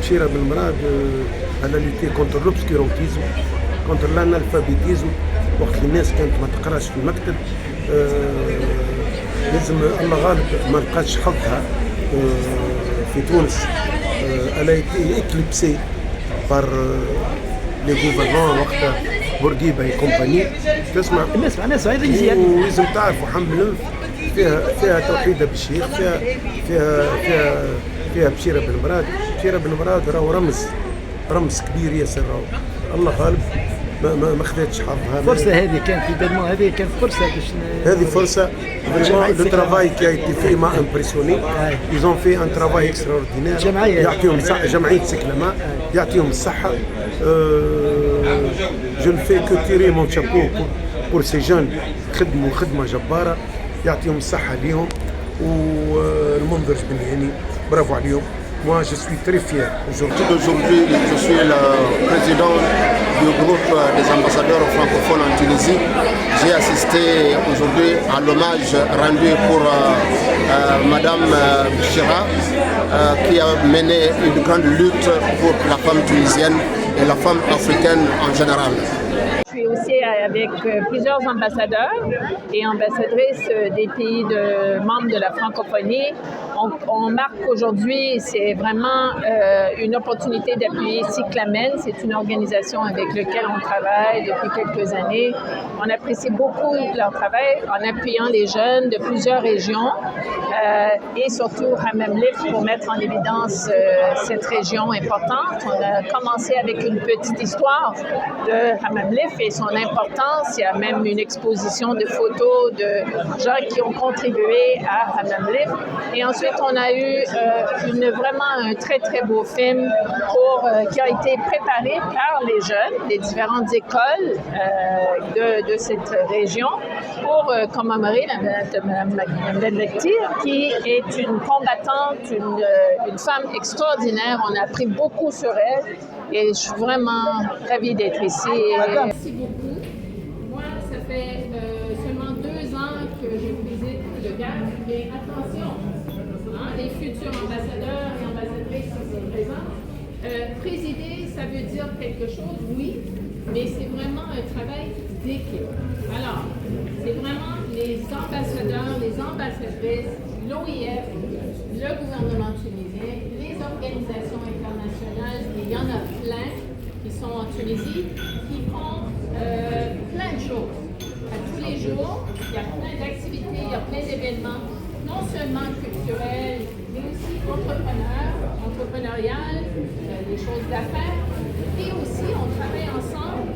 بشيرة بن مراد على لوتي كونتر لوبسكيروتيزم، كونتر الانالفابيتيزم. وقت الناس كانت ما تقراش في المكتب، لازم الله غالب ما لقاتش حظها في تونس. elle a été éclipsée par les gouvernants وقتها بورقيبة اي كومباني. تسمع ناس ولازم تعرفوا حمل فيها توحيدة بالشيخ، فيها بشيرة بن مراد. بشيرة بن مراد راهو رمز كبير ياسر، راهو الله غالب ما خذتش حظها. فرصة هذه كانت في هذه كانت فرصة باش هذه فرصة. Le travail qui a été fait m'a impressionné. Ils ont fait un travail extraordinaire. يعطيهم جمعية سكلمة يعطيهم الصحة. Je ne fais que tirer mon chapeau pour ces jeunes. خدموا خدمة جبارة، يعطيهم الصحة ليهم. والمنظر بن برافو عليهم. Moi, je suis très fier. Aujourd'hui, je suis le président du groupe des ambassadeurs francophones en Tunisie. J'ai assisté aujourd'hui à l'hommage rendu pour Madame Bchira, qui a mené une grande lutte pour la femme tunisienne et la femme africaine en général. Je suis aussi avec plusieurs ambassadeurs et ambassadrices des pays membres de la francophonie. On marque aujourd'hui, c'est vraiment une opportunité d'appuyer Cyclamen. C'est une organisation avec laquelle on travaille depuis quelques années. On apprécie beaucoup leur travail en appuyant les jeunes de plusieurs régions et surtout Hammam Lif pour mettre en évidence cette région importante. On a commencé avec une petite histoire de Hammam Lif et son importance. Il y a même une exposition de photos de gens qui ont contribué à Hammam Lif. Et ensuite, on a eu vraiment un très très beau film qui a été préparé par les jeunes des différentes écoles de cette région pour commémorer Mme Lektir, qui est une combattante, une femme extraordinaire. On a appris beaucoup sur elle et je suis vraiment ravie d'être ici. Merci beaucoup. Moi, ça fait seulement 2 ans que je visite le GAC, mais attention, les futurs ambassadeurs et ambassadrices qui sont présents, présider, ça veut dire quelque chose, oui, mais c'est vraiment un travail d'équipe. Alors, c'est vraiment les ambassadeurs, les ambassadrices, l'OIF, le gouvernement tunisien, les organisations internationales, et il y en a plein qui sont en Tunisie, qui font plein de choses. À tous les jours, il y a plein d'activités, il y a plein d'événements, non seulement culturels, mais aussi entrepreneuriales, des choses d'affaires, et aussi on travaille ensemble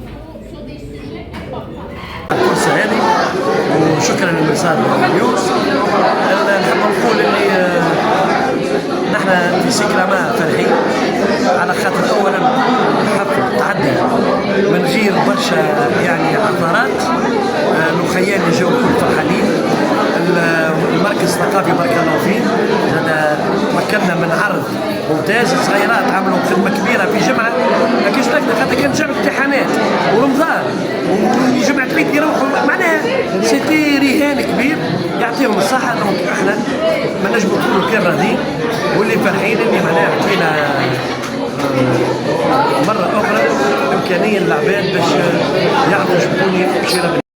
sur des sujets importants. الفرصة هذه وشكرا للمسار اليوم. نحب نقول اللي نحن في سيكلاما فرحين على خاطر اولا الحفل تعدى من غير برشا يعني عثرات. الاخيان اللي جاوا كل فرحانين. المركز الثقافي بارك الله فيه هذا مكننا من عرض ممتاز. الصغيرات عملوا خدمه كبيره في جمعه، لكن شفنا خاطر كانت جمعه امتحانات ورمضان وجمعه العيد يروحوا، معناها سيتي رهان كبير. يعطيهم الصحه. دونك احنا ما نجموا نقولوا كان راضيين واللي فرحين اللي معناها عطينا مره اخرى امكانيه للعباد باش يعرفوا شكون بشيرة بن